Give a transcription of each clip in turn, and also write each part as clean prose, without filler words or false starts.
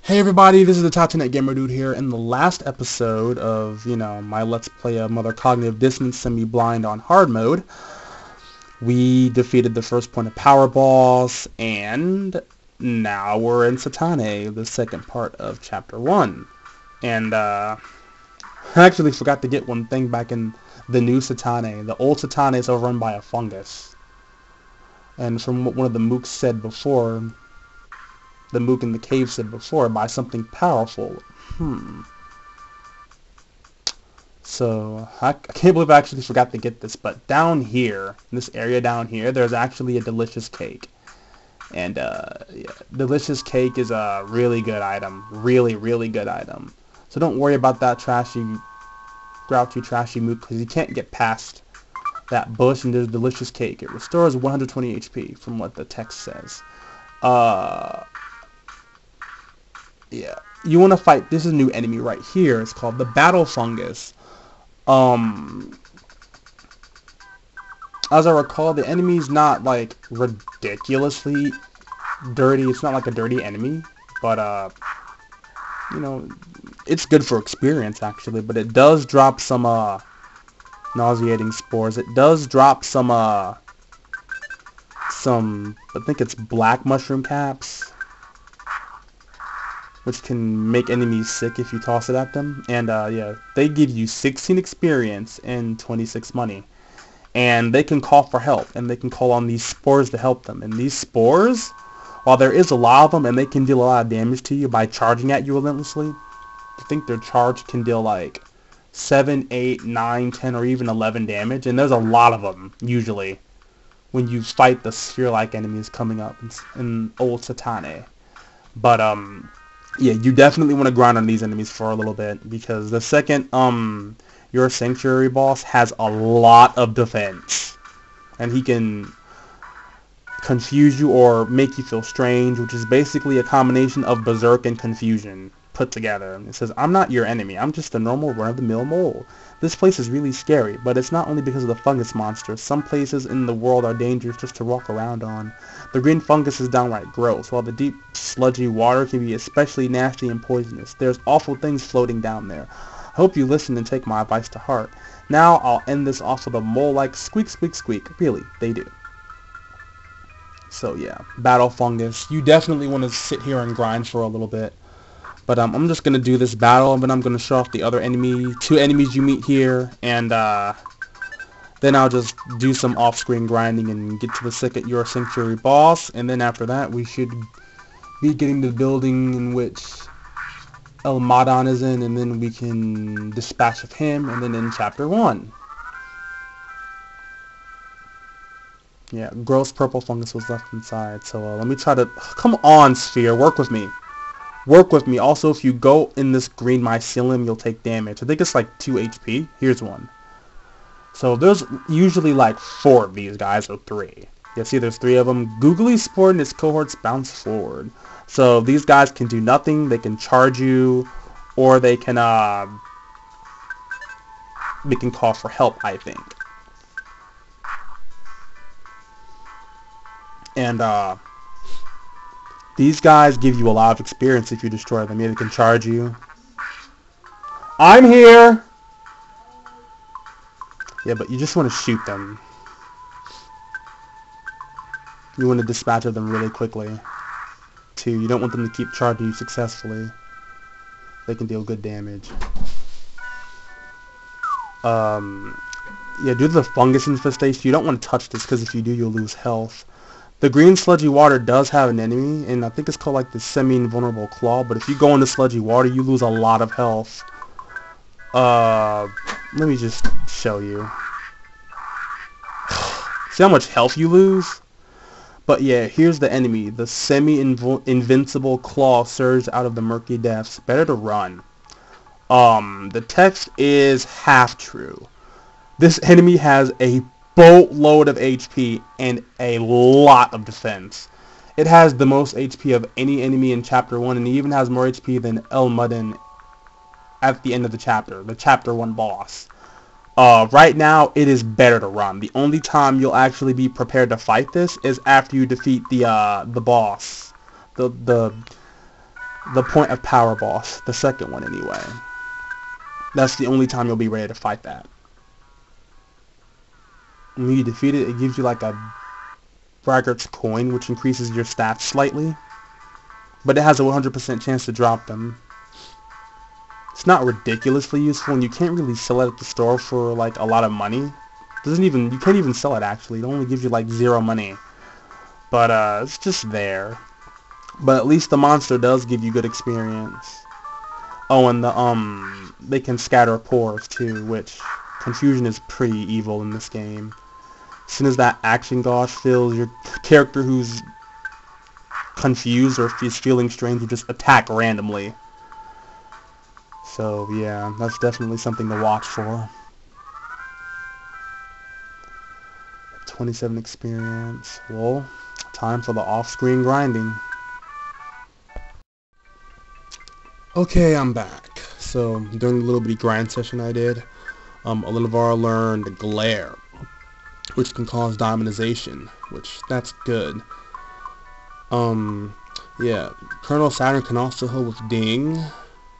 Hey everybody, this is the Top 10 Gamer Dude here. In the last episode of, my Let's Play of Mother Cognitive Dissonance Semi-Blind on Hard Mode, we defeated the first point of Power Boss, and now we're in Sataene, the second part of Chapter 1. And, I actually forgot to get one thing back in the new Sataene. The old Sataene is overrun by a fungus. And from what one of the Mooks said before, the Mook in the cave said before, by something powerful. So, I can't believe I actually forgot to get this, but down here, in this area down here, there's actually a delicious cake. And, yeah, delicious cake is a really good item. Really, really good item. So don't worry about that grouchy, trashy Mook, because you can't get past that bush, and there's delicious cake. It restores 120 HP, from what the text says. Yeah, you want to fight, this is a new enemy right here. It's called the battle fungus. As I recall, the enemy's not, like, ridiculously dirty. It's not like a dirty enemy, but, it's good for experience, actually. But it does drop some, nauseating spores. It does drop some, I think it's black mushroom caps, which can make enemies sick if you toss it at them. And, yeah, they give you 16 experience and 26 money. And they can call for help, and they can call on these spores to help them. And these spores, while there is a lot of them, and they can deal a lot of damage to you by charging at you relentlessly, I think their charge can deal, like, 7, 8, 9, 10, or even 11 damage. And there's a lot of them, usually, when you fight the sphere-like enemies coming up in Old Sataene. But, yeah, you definitely want to grind on these enemies for a little bit, because the second, your Sanctuary boss has a lot of defense. And he can confuse you or make you feel strange, which is basically a combination of Berserk and Confusion put together. It says, I'm not your enemy, I'm just a normal run-of-the-mill mole. This place is really scary, but it's not only because of the fungus monsters. Some places in the world are dangerous just to walk around on. The green fungus is downright gross, while the deep, sludgy water can be especially nasty and poisonous. There's awful things floating down there. I hope you listen and take my advice to heart. Now I'll end this off with a mole-like squeak, squeak, squeak. Really, they do. So yeah, battle fungus. You definitely want to sit here and grind for a little bit. But I'm just going to do this battle, and then I'm going to show off the other two enemies you meet here, and then I'll just do some off-screen grinding and get to the your Sanctuary boss, and then after that we should be getting to the building in which Elmadan is in, and then we can dispatch of him, and then in Chapter 1. Yeah, gross purple fungus was left inside, so let me try to... Come on, Sphere, work with me. Work with me. Also, if you go in this green mycelium, you'll take damage. I think it's like 2 HP. Here's one. So there's usually like 4 of these guys, or 3. Yeah, see, there's 3 of them. Googly Spore and its cohorts bounce forward. So these guys can do nothing. They can charge you, or they can call for help, I think. And these guys give you a lot of experience if you destroy them. Yeah, they can charge you. I'm here! Yeah, but you just want to shoot them. You want to dispatch of them really quickly, too. You don't want them to keep charging you successfully. They can deal good damage. Yeah, due to the fungus infestation, you don't want to touch this, because if you do, you'll lose health. The green sludgy water does have an enemy, and I think it's called like the semi-invulnerable claw, but if you go into sludgy water, you lose a lot of health. Let me just show you. See how much health you lose? But yeah, here's the enemy. The semi-invincible claw surged out of the murky depths. Better to run. The text is half true. This enemy has a boatload of HP and a lot of defense. It has the most HP of any enemy in Chapter 1, and it even has more HP than Elmadan at the end of the Chapter 1 boss. Right now, it is better to run. The only time you'll actually be prepared to fight this is after you defeat the boss. the point of power boss, the second one anyway. That's the only time you'll be ready to fight that. When you defeat it, it gives you like a braggart's coin, which increases your stats slightly, but it has a 100% chance to drop them. It's not ridiculously useful, and you can't really sell it at the store for like a lot of money. You can't even sell it actually. It only gives you like 0 money. But it's just there. But at least the monster does give you good experience. Oh, and they can scatter pores too, which confusion is pretty evil in this game. As soon as that action gauge fills, your character who's confused or is feeling strange will just attack randomly. So yeah, that's definitely something to watch for. 27 experience. Well, time for the off-screen grinding. Okay, I'm back. So during the little bitty grind session I did, Alinivar learned Glare, which can cause diamondization, which that's good. Yeah, Colonel Saturn can also heal with Ding,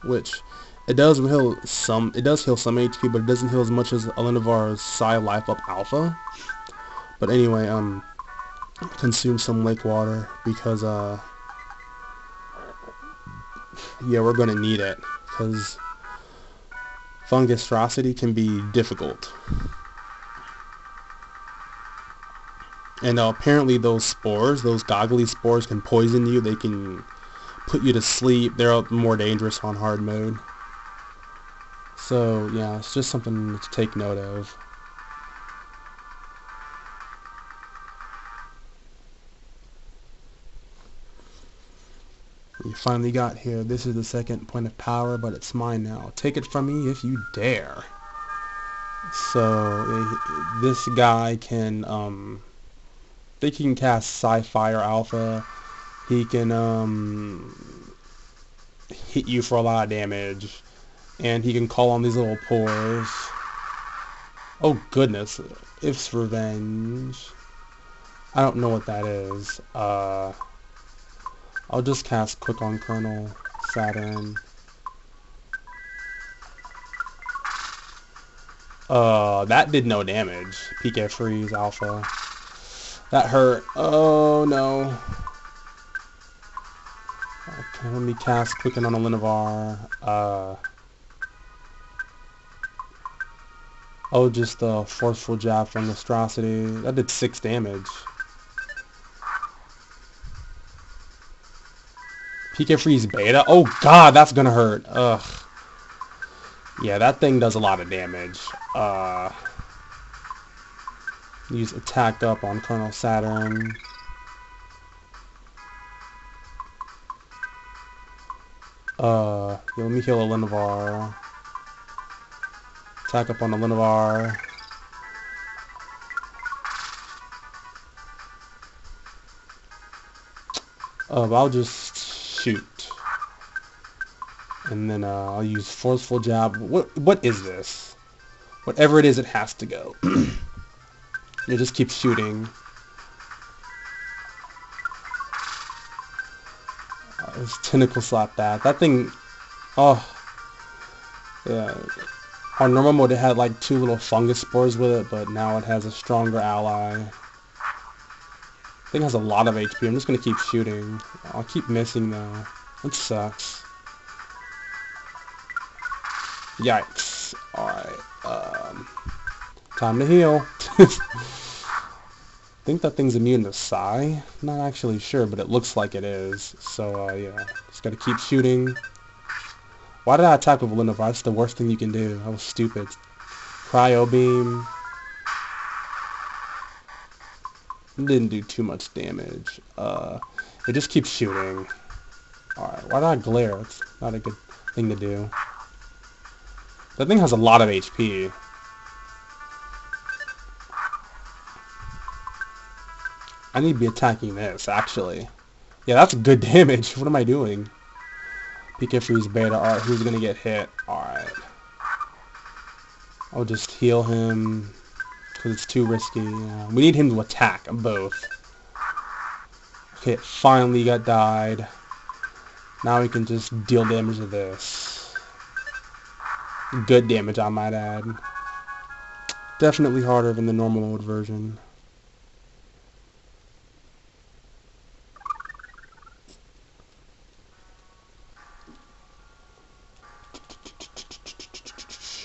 which it does heal some HP, but it doesn't heal as much as Alinivar's Psi Life Up Alpha. But anyway, consume some lake water because yeah, we're gonna need it because fungusrosity can be difficult. And apparently those spores, those goggly spores, can poison you. They can put you to sleep. They're more dangerous on hard mode. So yeah, it's just something to take note of. You finally got here. This is the second point of power, but it's mine now. Take it from me if you dare. So this guy can they can cast Psi-Fire Alpha. He can hit you for a lot of damage, and he can call on these little pores. Oh goodness, If's Revenge. I don't know what that is. I'll just cast Quick on Colonel Saturn. That did no damage. PK Freeze Alpha. That hurt. Oh no. Okay, let me cast Quicken on Alinivar. Oh, just a Forceful Jab from Monstrosity. That did 6 damage. PK Freeze Beta? Oh god, that's gonna hurt. Ugh. Yeah, that thing does a lot of damage. Use Attack Up on Colonel Saturn. Yeah, let me heal Alinivar. Attack Up on Alinivar. I'll just shoot. And then I'll use Forceful Jab. What is this? Whatever it is, it has to go. You just keep shooting. This Tentacle Slap that thing. Oh, yeah. On normal mode, it had like 2 little fungus spores with it, but now it has a stronger ally. Thing has a lot of HP. I'm just gonna keep shooting. I'll keep missing though. It sucks. Yikes. Alright, time to heal. I think that thing's immune to Psi. Not actually sure, but it looks like it is. So, yeah. Just gotta keep shooting. Why did I attack with Alinivar? That's the worst thing you can do. That was stupid. Cryo Beam. It didn't do too much damage. It just keeps shooting. Alright, why did I glare? It's not a good thing to do. That thing has a lot of HP. I need to be attacking this, actually. Yeah, that's good damage. What am I doing? PK Freeze Beta. Alright, who's gonna get hit? Alright. I'll just heal him, because it's too risky. Yeah. We need him to attack both. Okay, it finally got died. Now we can just deal damage to this. Good damage, I might add. Definitely harder than the normal mode version.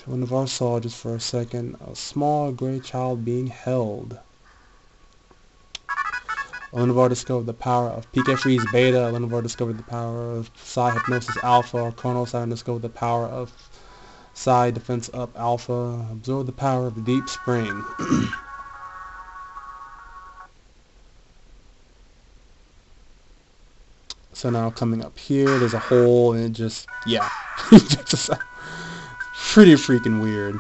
Alinivar saw just for a second a small gray child being held. Alinivar discovered the power of PK Freeze Beta. Alinivar discovered the power of Psi Hypnosis Alpha. Colonel Saturn discovered the power of Psi Defense Up Alpha. Absorbed the power of the Deep Spring. So now coming up here, there's a hole, and it just, yeah. Just pretty freaking weird.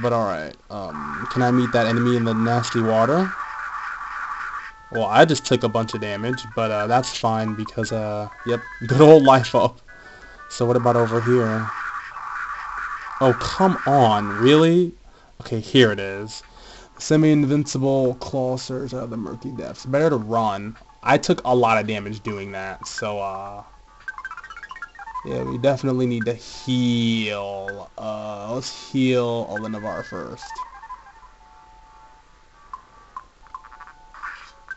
But alright, can I meet that enemy in the nasty water? Well, I just took a bunch of damage, but that's fine because, yep, good old life up. So what about over here? Oh, come on, really? Okay, here it is. Semi-invincible claw surge out of the murky depths. Better to run. I took a lot of damage doing that, so, yeah, we definitely need to heal. Let's heal Alinivar first.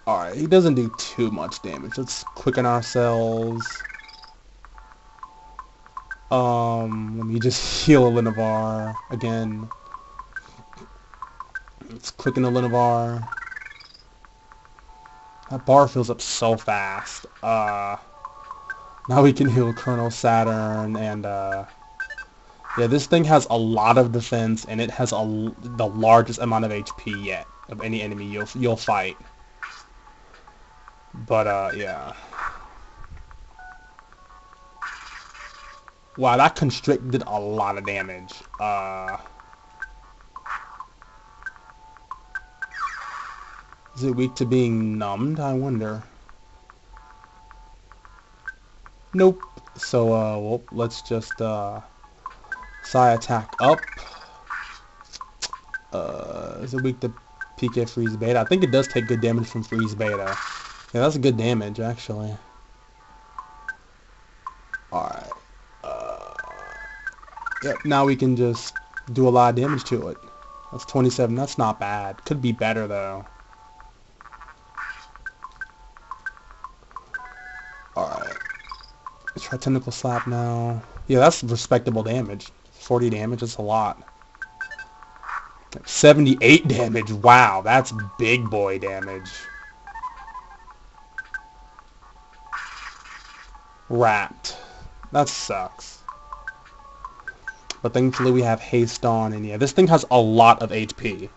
Alright, he doesn't do too much damage. Let's quicken ourselves. Let me just heal Alinivar again. Let's quicken Alinivar. That bar fills up so fast. Now we can heal Colonel Saturn, and yeah, this thing has a lot of defense, and it has the largest amount of HP yet of any enemy you'll fight. But yeah. Wow, that constrict did a lot of damage. Is it weak to being numbed? I wonder. Nope. So, well, let's just, Psi attack up. Is it weak to PK Freeze Beta? I think it does take good damage from Freeze Beta. Yeah, that's good damage, actually. Alright. Yep, now we can just do a lot of damage to it. That's 27. That's not bad. Could be better, though. Alright. Let's try Tentacle Slap now. Yeah, that's respectable damage. 40 damage, that's a lot. 78 damage. Wow, that's big boy damage. Wrapped. That sucks. But thankfully we have haste on, and yeah, this thing has a lot of HP.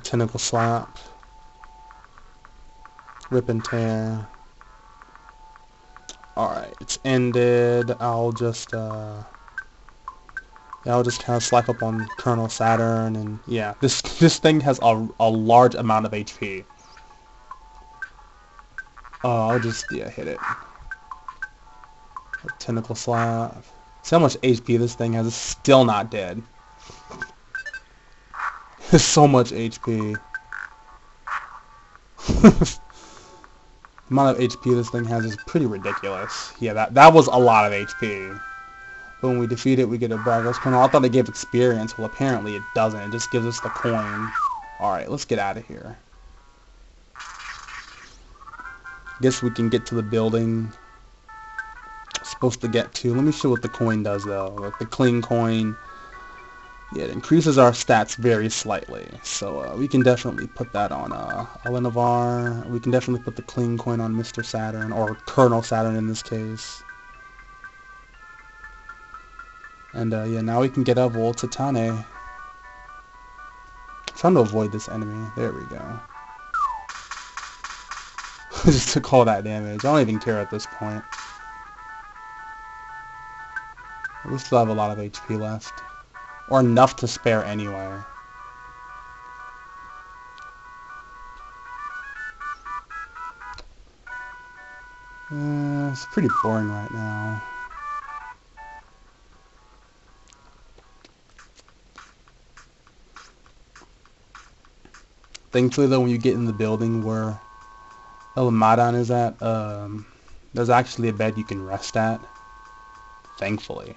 Tentacle Slap. Rip and Tear. Alright, it's ended. I'll just kind of slap up on Colonel Saturn, and yeah, this thing has a large amount of HP. I'll just, yeah, hit it. Tentacle Slap. See how much HP this thing has. It's still not dead. There's so much HP. The amount of HP this thing has is pretty ridiculous. Yeah, that was a lot of HP. But when we defeat it, we get a Braggers Kernel. I thought it gave experience. Well, apparently it doesn't. It just gives us the coin. Alright, let's get out of here. Guess we can get to the building. Supposed to get to. Let me show what the coin does, though. Like the clean coin. Yeah, it increases our stats very slightly. So we can definitely put that on Alinivar. We can definitely put the clean coin on Mr. Saturn, or Colonel Saturn in this case. And yeah, now we can get up Old Sataene. I'm trying to avoid this enemy. There we go. I just took all that damage. I don't even care at this point. We still have a lot of HP left. Or enough to spare anyway. It's pretty boring right now. Thankfully though, when you get in the building where Elmadan is at. There's actually a bed you can rest at. Thankfully.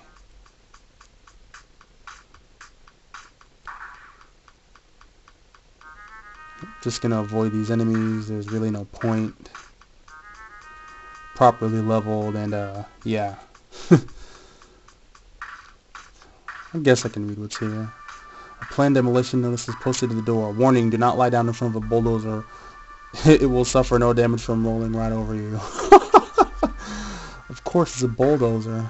Just gonna avoid these enemies. There's really no point. Properly leveled and yeah. I guess I can read what's here. A planned demolition notice is posted to the door. Warning, do not lie down in front of a bulldozer. It will suffer no damage from rolling right over you. Of course it's a bulldozer.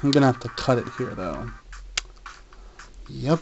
I'm gonna have to cut it here though. Yep.